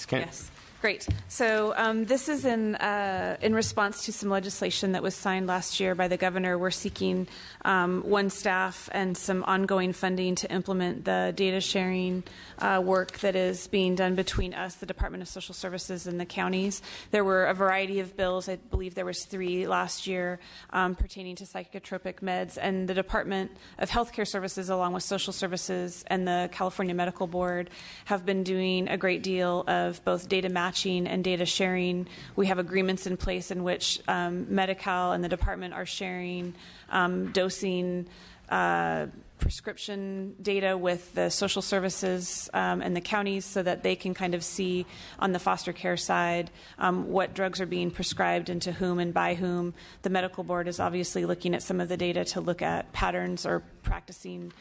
Kent. Yes. Great. So this is in response to some legislation that was signed last year by the governor. We're seeking one staff and some ongoing funding to implement the data sharing work that is being done between us, the Department of Social Services, and the counties. There were a variety of bills. I believe there was 3 last year pertaining to psychotropic meds, and the Department of Healthcare Services, along with Social Services and the California Medical Board, have been doing a great deal of both data matching and data sharing. We have agreements in place in which Medi-Cal and the department are sharing dosing prescription data with the social services and the counties so that they can kind of see on the foster care side what drugs are being prescribed and to whom and by whom. The medical board is obviously looking at some of the data to look at patterns or practicing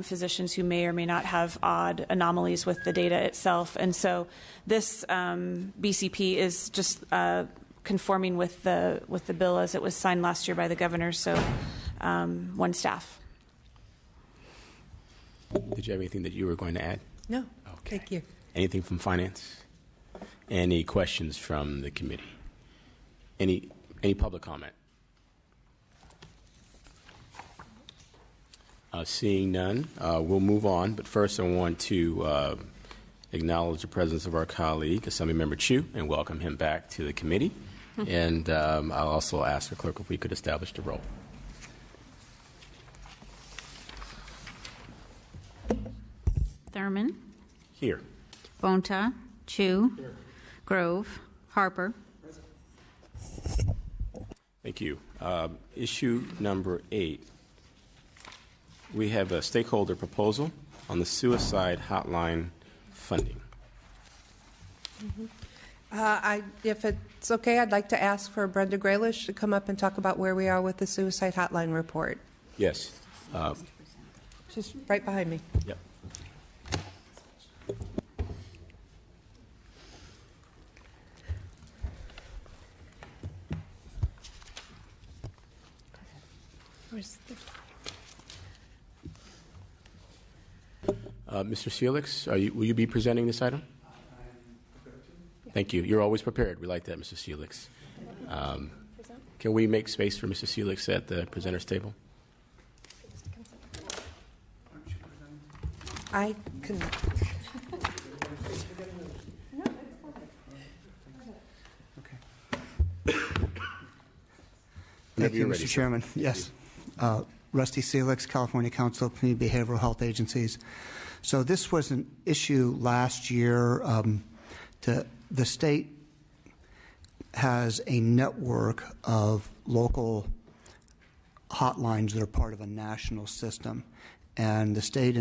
physicians who may or may not have odd anomalies with the data itself. And so this BCP is just conforming with the bill as it was signed last year by the governor. So one staff. Did you have anything that you were going to add? No. Okay. Thank you. Anything from finance? Any questions from the committee? Any public comment? Seeing none, we'll move on. But first, I want to acknowledge the presence of our colleague, Assemblymember Chu, and welcome him back to the committee. And I'll also ask the clerk if we could establish the roll. Thurman. Here. Bonta. Chu. Here. Grove. Harper. Thank you. Issue number 8. We have a stakeholder proposal on the suicide hotline funding. If it's okay, I'd like to ask for Brenda Graylish to come up and talk about where we are with the suicide hotline report. Yes. She's right behind me. Yep. Mr. Felix, will you be presenting this item? Thank you. You're always prepared. We like that, Mr. Felix. Can we make space for Mr. Felix at the presenter's table? I can. Thank you, Mr. Chairman. Yes. Rusty Felix, California Council of Community Behavioral Health Agencies. So this was an issue last year. The state has a network of local hotlines that are part of a national system, and the state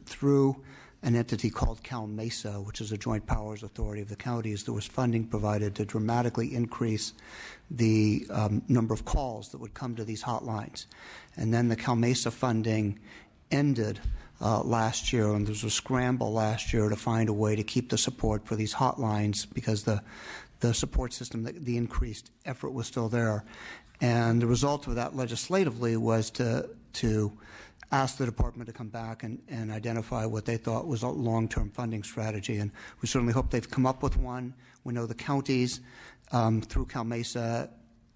through an entity called Cal Mesa, which is a joint powers authority of the counties, there was funding provided to dramatically increase the number of calls that would come to these hotlines. And then the Cal Mesa funding ended last year, and there was a scramble last year to find a way to keep the support for these hotlines because the support system, the increased effort was still there. And the result of that legislatively was to ask the department to come back and identify what they thought was a long-term funding strategy. And we certainly hope they've come up with one. We know the counties through Cal Mesa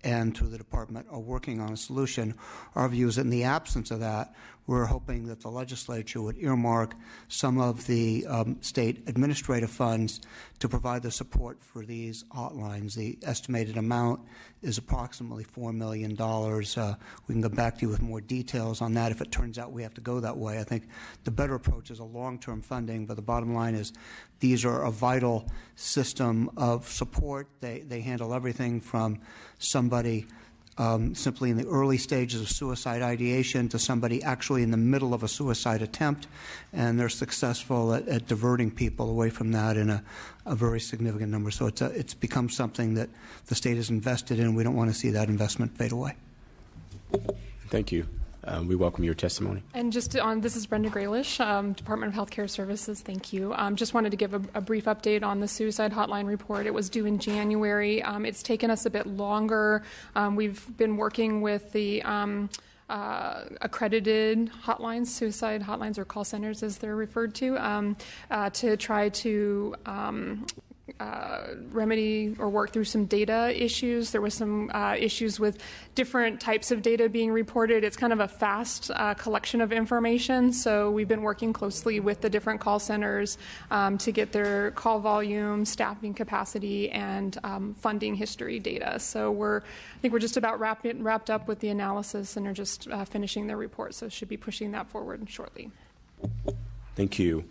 and through the department are working on a solution. Our view is that in the absence of that, we're hoping that the legislature would earmark some of the state administrative funds to provide the support for these hotlines. The estimated amount is approximately $4 million. We can go back to you with more details on that if it turns out we have to go that way. I think the better approach is a long-term funding, but the bottom line is these are a vital system of support. They handle everything from somebody simply in the early stages of suicide ideation to somebody actually in the middle of a suicide attempt, and they're successful at diverting people away from that in a very significant number. So it's become something that the state has invested in. We don't want to see that investment fade away. Thank you. We welcome your testimony. And just on, this is Brenda Graylish, Department of Healthcare Services. Thank you. Just wanted to give a brief update on the suicide hotline report. It was due in January. It's taken us a bit longer. We've been working with the accredited hotlines, suicide hotlines or call centers as they're referred to try to remedy or work through some data issues. There was some issues with different types of data being reported. It's kind of a fast collection of information, so we've been working closely with the different call centers to get their call volume, staffing capacity, and funding history data. So I think we're just about wrapped up with the analysis and are just finishing their report, so should be pushing that forward shortly. Thank you.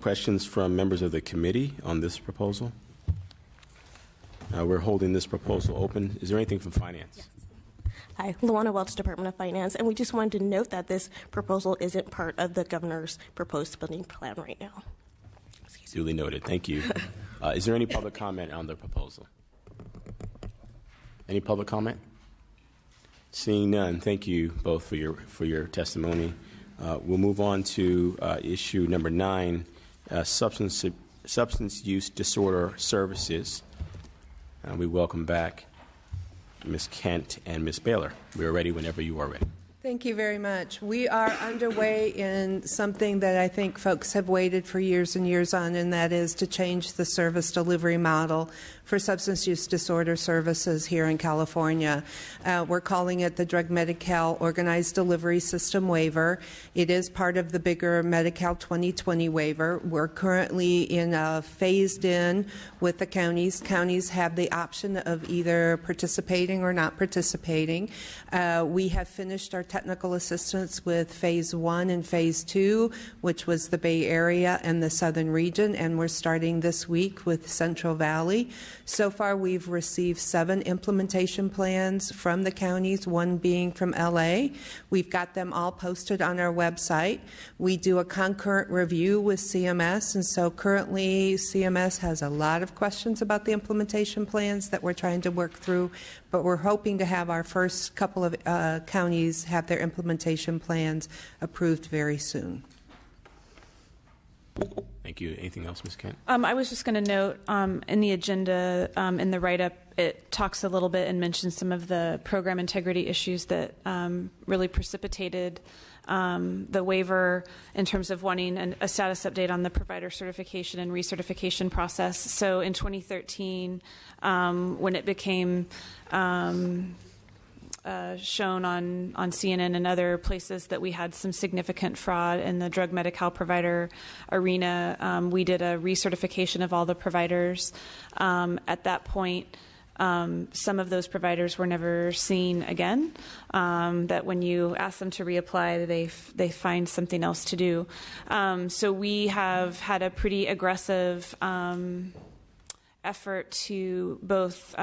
Questions from members of the committee on this proposal? We're holding this proposal open. Is there anything from finance? Yes. Hi, Luana Welch, Department of Finance, and we just wanted to note that this proposal isn't part of the governor's proposed spending plan right now. Duly noted. Thank you. Is there any public comment on the proposal? Any public comment? Seeing none, thank you both for your testimony. We'll move on to issue number 9. Substance use disorder services. We welcome back Ms. Kent and Ms. Baylor. We are ready whenever you are ready. Thank you very much. We are underway in something that I think folks have waited for years and years on, and that is to change the service delivery model for substance use disorder services here in California. We're calling it the Drug Medi-Cal Organized Delivery System Waiver. It is part of the bigger Medi-Cal 2020 waiver. We're currently phased in with the counties. Counties have the option of either participating or not participating. We have finished our technical assistance with Phase 1 and Phase 2, which was the Bay Area and the Southern region, and we're starting this week with Central Valley. So far, we've received 7 implementation plans from the counties, 1 being from LA. We've got them all posted on our website. We do a concurrent review with CMS, and so currently CMS has a lot of questions about the implementation plans that we're trying to work through, but we're hoping to have our first couple of counties have their implementation plans approved very soon. Thank you. Anything else, Ms. Kent? I was just going to note in the agenda, in the write-up, it talks a little bit and mentions some of the program integrity issues that really precipitated the waiver in terms of wanting a status update on the provider certification and recertification process. So in 2013, when it became shown on CNN and other places that we had some significant fraud in the drug Medi-Cal provider arena, we did a recertification of all the providers. At that point, some of those providers were never seen again, that when you ask them to reapply, they find something else to do. So we have had a pretty aggressive effort to both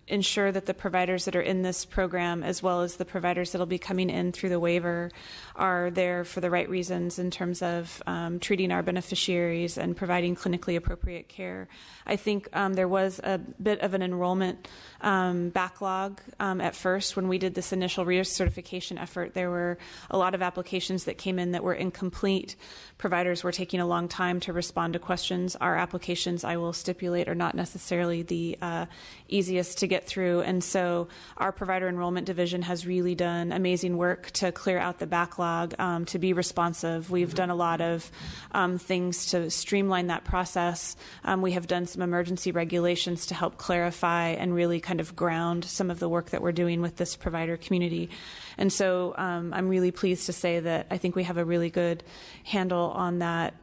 ensure that the providers that are in this program, as well as the providers that will be coming in through the waiver, are there for the right reasons in terms of treating our beneficiaries and providing clinically appropriate care. I think there was a bit of an enrollment backlog at first when we did this initial recertification effort. There were a lot of applications that came in that were incomplete. Providers were taking a long time to respond to questions. Our applications, I will stipulate, are not necessarily the easiest to get through, and so our provider enrollment division has really done amazing work to clear out the backlog, to be responsive. We've done a lot of things to streamline that process. We have done some emergency regulations to help clarify and really kind of ground some of the work that we're doing with this provider community. And so I'm really pleased to say that I think we have a really good handle on that,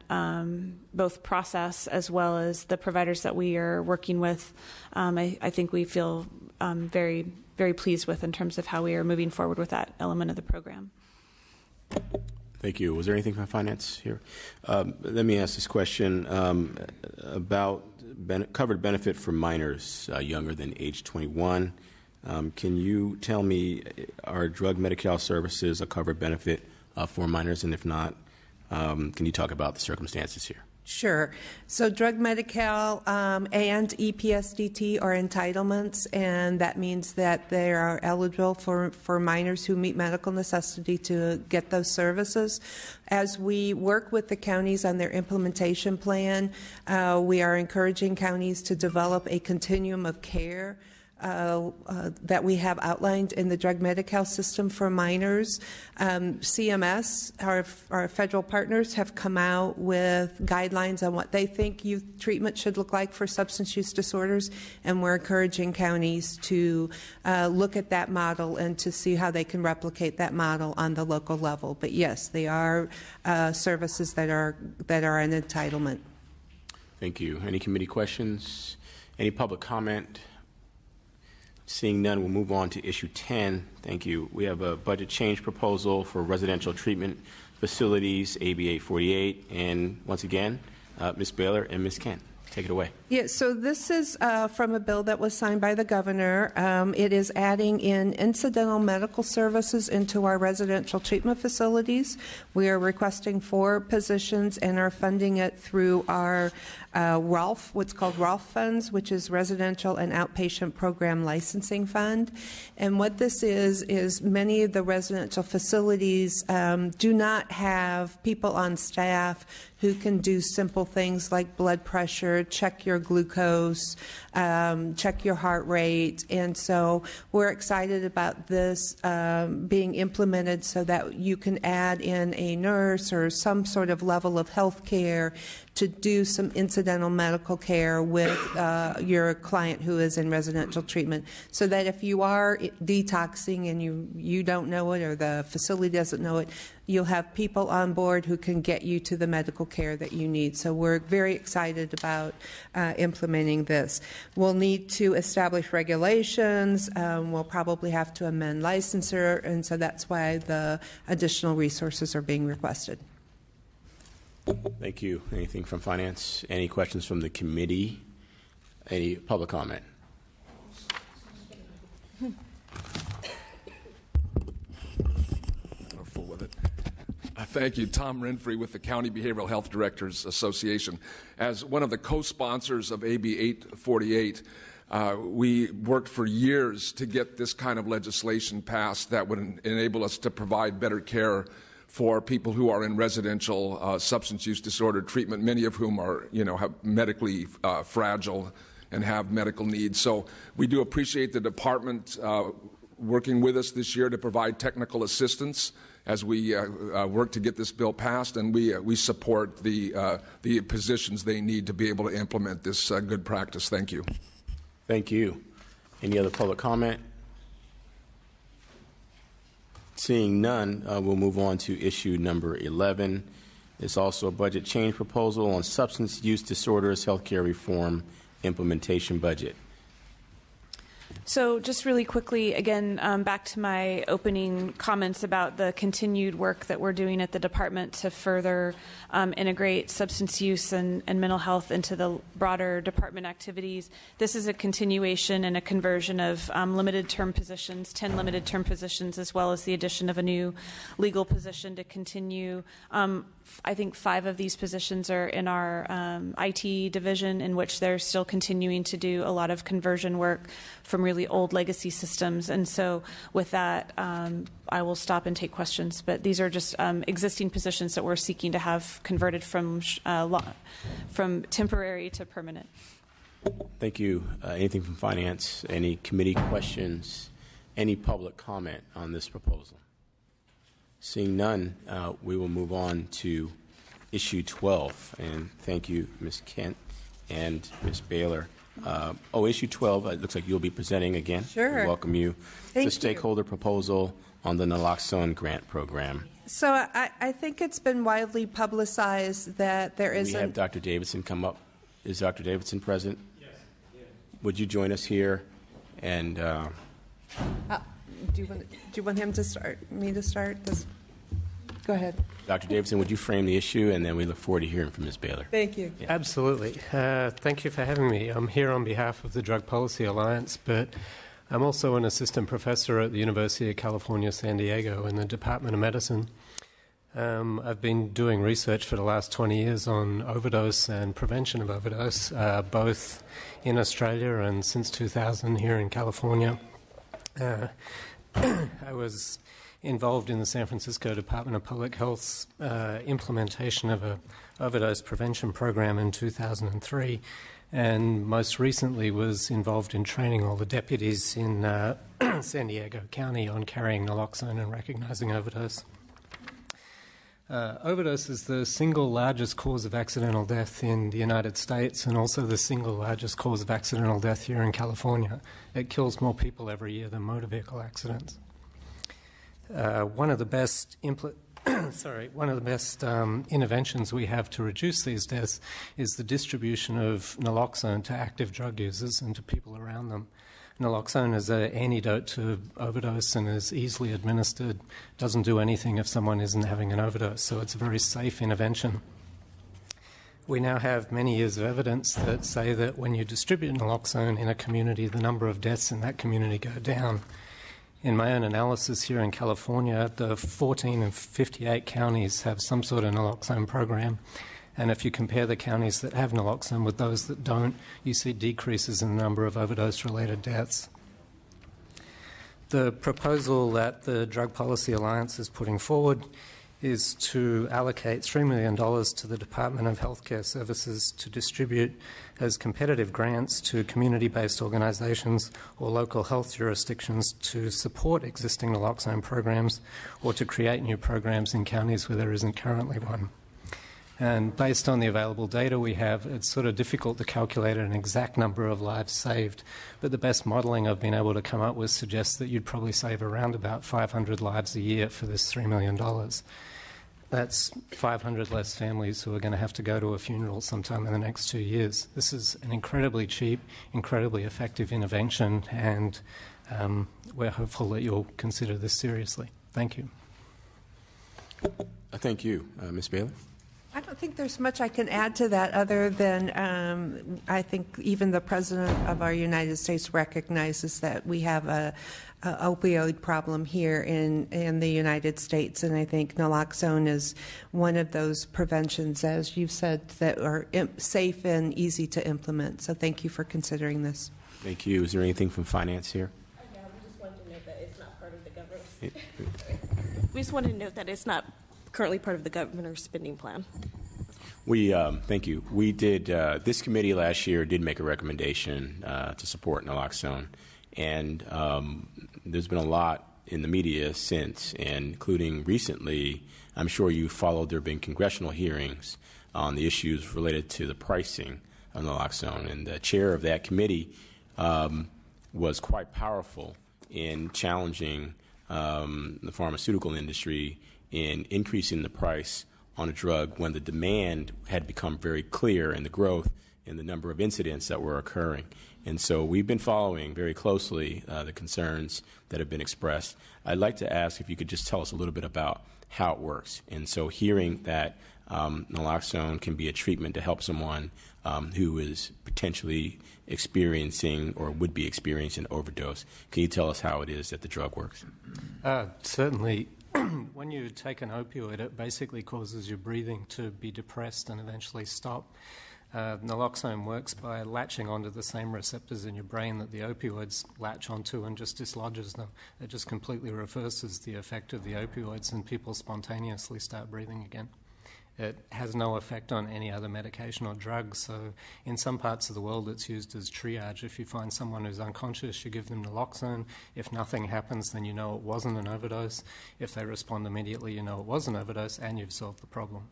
both process as well as the providers that we are working with. I think we feel very, very pleased with in terms of how we are moving forward with that element of the program. Thank you. Was there anything from finance here? Let me ask this question about covered benefit for minors younger than age 21. Can you tell me, are drug Medi-Cal services a covered benefit for minors? And if not, can you talk about the circumstances here? Sure. So drug Medi-Cal and EPSDT are entitlements, and that means that they are eligible for minors who meet medical necessity to get those services. As we work with the counties on their implementation plan, we are encouraging counties to develop a continuum of care that we have outlined in the drug Medi-Cal system for minors. CMS, our federal partners, have come out with guidelines on what they think youth treatment should look like for substance use disorders, and we're encouraging counties to look at that model and to see how they can replicate that model on the local level. But yes, they are services that are an entitlement. Thank you. Any committee questions? Any public comment? Seeing none, we'll move on to issue 10. Thank you. We have a budget change proposal for residential treatment facilities, AB 848. And once again, Ms. Baylor and Ms. Kent, take it away. Yeah, so this is from a bill that was signed by the governor. It is adding in incidental medical services into our residential treatment facilities. We are requesting 4 positions and are funding it through our RALF, what's called RALF funds, which is Residential and Outpatient Program Licensing Fund. And what this is many of the residential facilities do not have people on staff who can do simple things like blood pressure, check your glucose, check your heart rate. And so we're excited about this being implemented so that you can add in a nurse or some sort of level of health care to do some incidental medical care with your client who is in residential treatment, so that if you are detoxing and you don't know it or the facility doesn't know it, you'll have people on board who can get you to the medical care that you need. So we're very excited about implementing this. We'll need to establish regulations. We'll probably have to amend licensure, and so that's why the additional resources are being requested. Thank you. Anything from finance? Any questions from the committee? Any public comment? Full with it. Thank you. Tom Renfrey with the County Behavioral Health Directors Association. As one of the co-sponsors of AB 848, we worked for years to get this kind of legislation passed that would enable us to provide better care for people who are in residential substance use disorder treatment, many of whom are, have medically fragile and have medical needs. So we do appreciate the department working with us this year to provide technical assistance as we work to get this bill passed, and we support the positions they need to be able to implement this good practice. Thank you. Thank you. Any other public comment? Seeing none, we'll move on to issue number 11. It's also a budget change proposal on substance use disorders healthcare reform implementation budget. So just really quickly, again, back to my opening comments about the continued work that we're doing at the department to further integrate substance use and mental health into the broader department activities. This is a continuation and a conversion of limited term positions, 10 limited term positions, as well as the addition of a new legal position to continue. I think 5 of these positions are in our IT division, in which they're still continuing to do a lot of conversion work from really old legacy systems. And so with that, I will stop and take questions. But these are just existing positions that we're seeking to have converted from temporary to permanent. Thank you. Anything from finance? Any committee questions? Any public comment on this proposal? Seeing none, we will move on to issue 12. And thank you, Ms. Kent and Ms. Baylor. Issue 12, it looks like you'll be presenting again. Sure. We welcome you. Thank the stakeholder proposal on the naloxone grant program. So I think it's been widely publicized that there is. We have Dr. Davidson come up. Is Dr. Davidson present? Yes. Would you join us here? And do you want him to start? Me to start? Go ahead. Dr. Davidson, would you frame the issue, and then we look forward to hearing from Ms. Baylor. Thank you. Yeah. Absolutely. Thank you for having me. I'm here on behalf of the Drug Policy Alliance, but I'm also an assistant professor at the University of California, San Diego in the Department of Medicine. I've been doing research for the last 20 years on overdose and prevention of overdose, both in Australia and since 2000 here in California. I was involved in the San Francisco Department of Public Health's implementation of a overdose prevention program in 2003, and most recently was involved in training all the deputies in San Diego County on carrying naloxone and recognizing overdose. Overdose is the single largest cause of accidental death in the United States and also the single largest cause of accidental death here in California. It kills more people every year than motor vehicle accidents. One of the best interventions we have to reduce these deaths is the distribution of naloxone to active drug users and to people around them. Naloxone is an antidote to overdose and is easily administered, doesn't do anything if someone isn't having an overdose, so it's a very safe intervention. We now have many years of evidence that say that when you distribute naloxone in a community, the number of deaths in that community go down. In my own analysis here in California, the 14 of 58 counties have some sort of naloxone program. And if you compare the counties that have naloxone with those that don't, you see decreases in the number of overdose-related deaths. The proposal that the Drug Policy Alliance is putting forward is to allocate $3 million to the Department of Healthcare Services to distribute as competitive grants to community-based organizations or local health jurisdictions to support existing naloxone programs or to create new programs in counties where there isn't currently one. And based on the available data we have, it's sort of difficult to calculate an exact number of lives saved, but the best modelling I've been able to come up with suggests that you'd probably save around about 500 lives a year for this $3 million. That's 500 less families who are going to have to go to a funeral sometime in the next 2 years. This is an incredibly cheap, incredibly effective intervention, and we're hopeful that you'll consider this seriously. Thank you. Thank you. Ms. Bailey? I don't think there's much I can add to that other than I think even the President of our United States recognizes that we have a opioid problem here in the United States, and I think naloxone is one of those preventions, as you've said, that are safe and easy to implement. So thank you for considering this. Thank you. Is there anything from finance here? Yeah, we just wanted to note that it's not part of the governor's. We just wanted to note that it's not currently part of the governor's spending plan. Thank you. We did, this committee last year did make a recommendation to support naloxone, and there's been a lot in the media since, including recently, I'm sure you followed, there have been congressional hearings on the issues related to the pricing of naloxone, and the chair of that committee was quite powerful in challenging the pharmaceutical industry in increasing the price on a drug when the demand had become very clear and the growth in the number of incidents that were occurring. And so we've been following very closely the concerns that have been expressed. I'd like to ask if you could just tell us a little bit about how it works. And so hearing that naloxone can be a treatment to help someone who is potentially experiencing or would be experiencing overdose, can you tell us how it is that the drug works? Certainly. When you take an opioid, it basically causes your breathing to be depressed and eventually stop. Naloxone works by latching onto the same receptors in your brain that the opioids latch onto and just dislodges them. It just completely reverses the effect of the opioids and people spontaneously start breathing again. It has no effect on any other medication or drug, so in some parts of the world it's used as triage. If you find someone who's unconscious, you give them naloxone. If nothing happens, then you know it wasn't an overdose. If they respond immediately, you know it was an overdose, and you've solved the problem.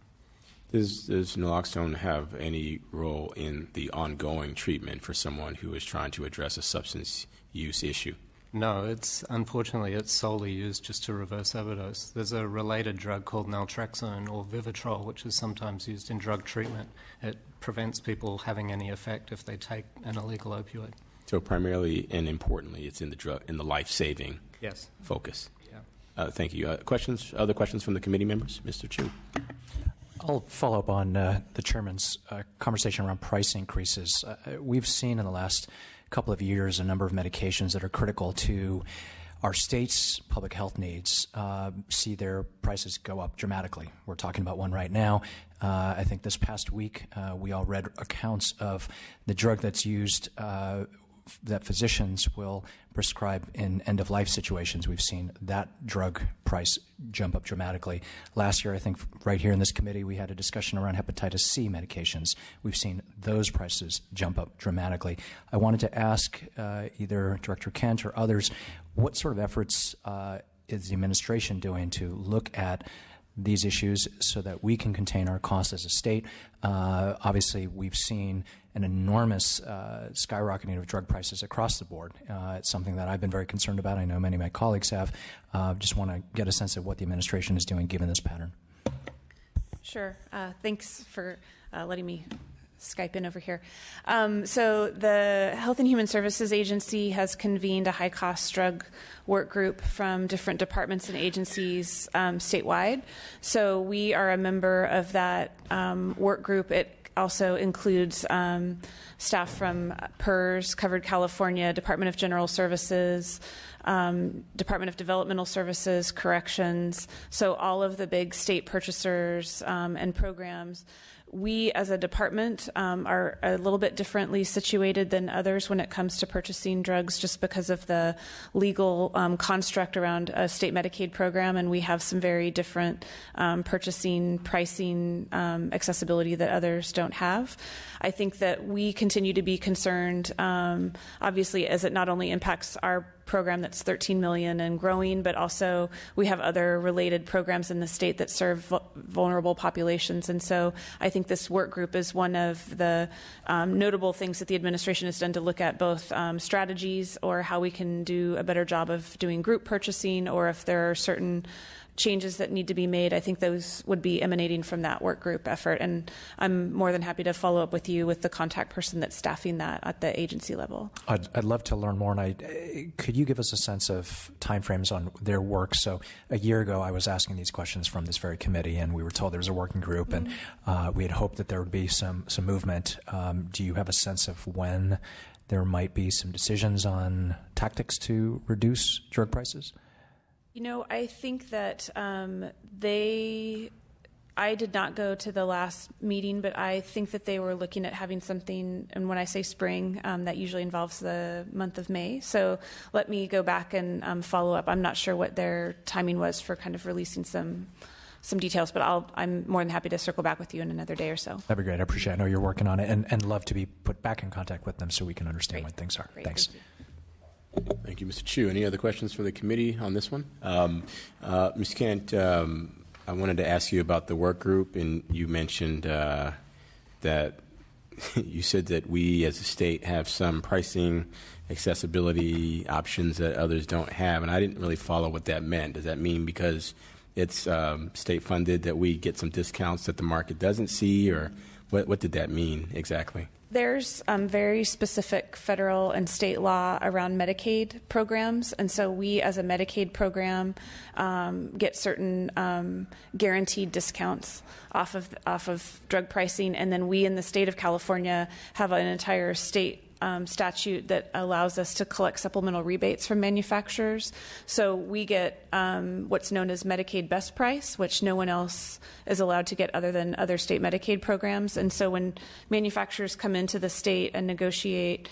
Does naloxone have any role in the ongoing treatment for someone who is trying to address a substance use issue? No, unfortunately it's solely used just to reverse overdose. There's a related drug called naltrexone or Vivitrol, which is sometimes used in drug treatment. It prevents people having any effect if they take an illegal opioid. So primarily and importantly, it's in the life-saving focus. Yeah. Thank you. Other questions from the committee members? Mr. Chu. I'll follow up on the chairman's conversation around price increases. We've seen in the last couple of years a number of medications that are critical to our state's public health needs see their prices go up dramatically. We're talking about one right now. I think this past week we all read accounts of the drug that's used that physicians will prescribe in end-of-life situations. We've seen that drug price jump up dramatically. Last year, I think right here in this committee, we had a discussion around hepatitis C medications. We've seen those prices jump up dramatically. I wanted to ask either Director Kent or others, what sort of efforts is the administration doing to look at these issues so that we can contain our costs as a state? Obviously, we've seen an enormous skyrocketing of drug prices across the board. It's something that I've been very concerned about. I know many of my colleagues have. Just want to get a sense of what the administration is doing given this pattern. Sure. Thanks for letting me Skype in over here. So the Health and Human Services Agency has convened a high-cost drug work group from different departments and agencies statewide. So we are a member of that work group. It also includes staff from PERS, Covered California, Department of General Services, Department of Developmental Services, Corrections, so all of the big state purchasers and programs. We, as a department, are a little bit differently situated than others when it comes to purchasing drugs just because of the legal construct around a state Medicaid program, and we have some very different purchasing, pricing, accessibility that others don't have. I think that we continue to be concerned, obviously, as it not only impacts our program that's $13 million and growing, but also we have other related programs in the state that serve vulnerable populations. And so I think this work group is one of the notable things that the administration has done to look at both strategies or how we can do a better job of doing group purchasing, or if there are certain changes that need to be made. I think those would be emanating from that work group effort. And I'm more than happy to follow up with you with the contact person that's staffing that at the agency level. I'd love to learn more. And could you give us a sense of timeframes on their work? So a year ago, I was asking these questions from this very committee, and we were told there was a working group, and we had hoped that there would be some movement. Do you have a sense of when there might be some decisions on tactics to reduce drug prices? You know, I think that I did not go to the last meeting, but I think that they were looking at having something, and when I say spring, that usually involves the month of May. So let me go back and follow up. I'm not sure what their timing was for kind of releasing some details, but I'm more than happy to circle back with you in another day or so. That'd be great. I appreciate it. I know you're working on it, and love to be put back in contact with them so we can understand what things are. Great. Thanks. Thank you, Mr. Chu. Any other questions for the committee on this one? Ms. Kent, I wanted to ask you about the work group, and you mentioned that you said that we as a state have some pricing accessibility options that others don't have, and I didn't really follow what that meant. Does that mean because it's state funded that we get some discounts that the market doesn't see, or what did that mean exactly? There's very specific federal and state law around Medicaid programs, and so we, as a Medicaid program, get certain guaranteed discounts off of drug pricing, and then we in the state of California have an entire state statute that allows us to collect supplemental rebates from manufacturers. So we get what's known as Medicaid best price, which no one else is allowed to get other than other state Medicaid programs. And so when manufacturers come into the state and negotiate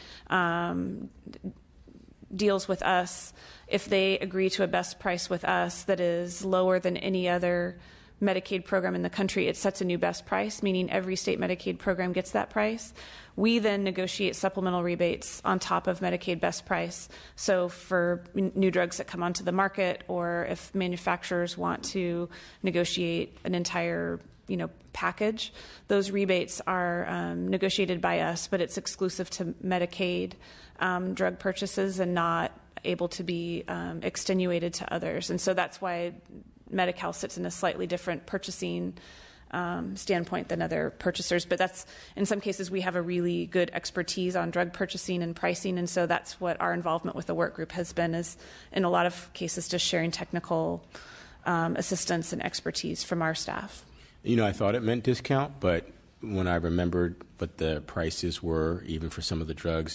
deals with us, if they agree to a best price with us that is lower than any other Medicaid program in the country, it sets a new best price, meaning every state Medicaid program gets that price. We then negotiate supplemental rebates on top of Medicaid best price. So for new drugs that come onto the market, or if manufacturers want to negotiate an entire package, those rebates are negotiated by us, but it's exclusive to Medicaid drug purchases and not able to be extenuated to others. And so that's why Medi-Cal sits in a slightly different purchasing standpoint than other purchasers. But that's, in some cases, we have a really good expertise on drug purchasing and pricing, and so that's what our involvement with the work group has been, is in a lot of cases just sharing technical assistance and expertise from our staff. I thought it meant discount, but when I remembered what the prices were, even for some of the drug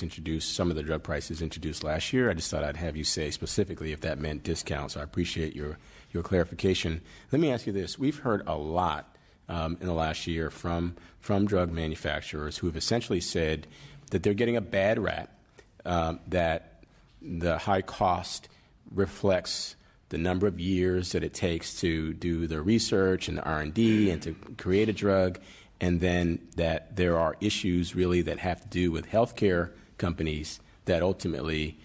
prices introduced last year, I just thought I'd have you say specifically if that meant discount. So I appreciate your clarification. Let me ask you this. We've heard a lot in the last year from drug manufacturers who have essentially said that they're getting a bad rap that the high cost reflects the number of years that it takes to do the research and the R&D and to create a drug, and then that there are issues really that have to do with healthcare companies that ultimately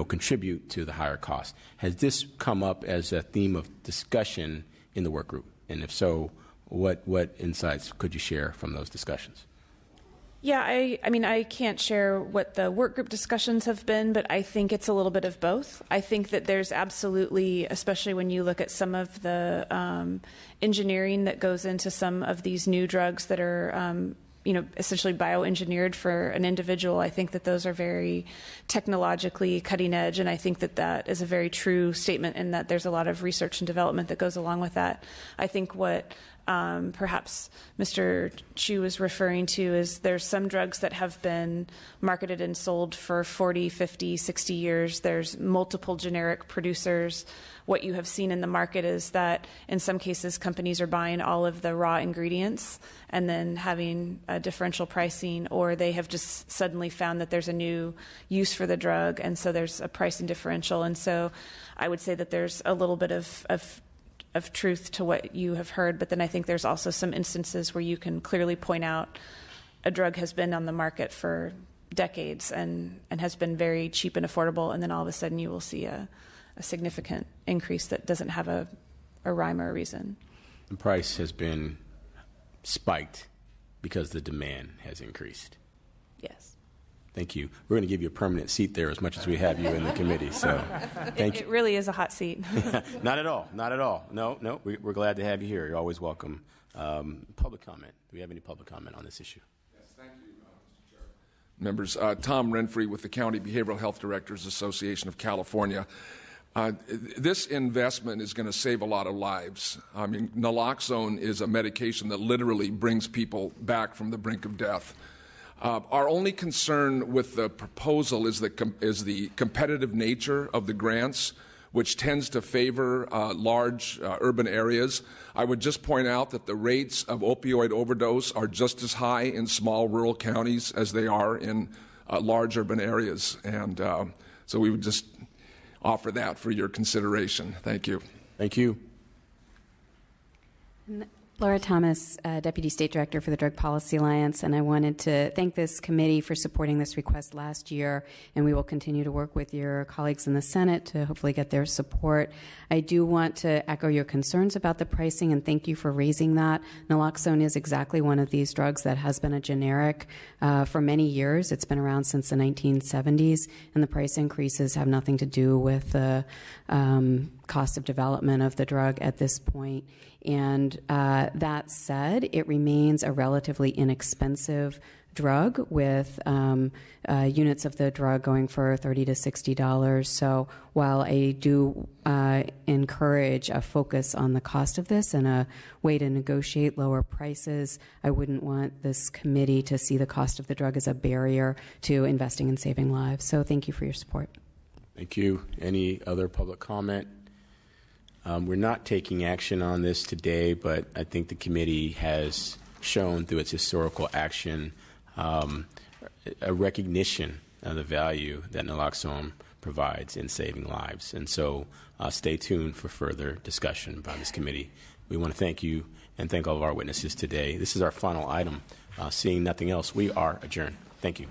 contribute to the higher cost. Has this come up as a theme of discussion in the work group? And if so, what insights could you share from those discussions? Yeah, I mean, I can't share what the work group discussions have been, but I think it's a little bit of both. I think that there's absolutely, especially when you look at some of the engineering that goes into some of these new drugs that are, essentially bioengineered for an individual, I think that those are very technologically cutting edge, and I think that that is a very true statement in that there's a lot of research and development that goes along with that. I think what perhaps Mr. Chu was referring to is there's some drugs that have been marketed and sold for 40, 50, 60 years. There's multiple generic producers. What you have seen in the market is that in some cases companies are buying all of the raw ingredients and then having a differential pricing, or they have just suddenly found that there's a new use for the drug, and so there's a pricing differential. And so I would say that there's a little bit of truth to what you have heard, but then I think there's also some instances where you can clearly point out a drug has been on the market for decades and has been very cheap and affordable, and then all of a sudden you will see a significant increase that doesn't have a rhyme or a reason. The price has been spiked because the demand has increased. Yes. Thank you. We're going to give you a permanent seat there as much as we have you in the committee. So, thank you. It really is a hot seat. Not at all. Not at all. No. We're glad to have you here. You're always welcome. Public comment. Do we have any public comment on this issue? Yes, thank you, Mr. Chair. Members, Tom Renfrey with the County Behavioral Health Directors Association of California. This investment is going to save a lot of lives. I mean, naloxone is a medication that literally brings people back from the brink of death. Our only concern with the proposal is the competitive nature of the grants, which tends to favor large urban areas. I would just point out that the rates of opioid overdose are just as high in small rural counties as they are in large urban areas. And so we would just offer that for your consideration. Thank you. Thank you. Laura Thomas, Deputy State Director for the Drug Policy Alliance, and I wanted to thank this committee for supporting this request last year, and we will continue to work with your colleagues in the Senate to hopefully get their support. I do want to echo your concerns about the pricing, and thank you for raising that. Naloxone is exactly one of these drugs that has been a generic for many years. It's been around since the 1970s, and the price increases have nothing to do with the cost of development of the drug at this point. And that said, it remains a relatively inexpensive drug with units of the drug going for $30 to $60. So while I do encourage a focus on the cost of this and a way to negotiate lower prices, I wouldn't want this committee to see the cost of the drug as a barrier to investing in saving lives. So thank you for your support. Thank you. Any other public comment? We're not taking action on this today, but I think the committee has shown through its historical action a recognition of the value that naloxone provides in saving lives. And so stay tuned for further discussion by this committee. We want to thank you and thank all of our witnesses today. This is our final item. Seeing nothing else, we are adjourned. Thank you.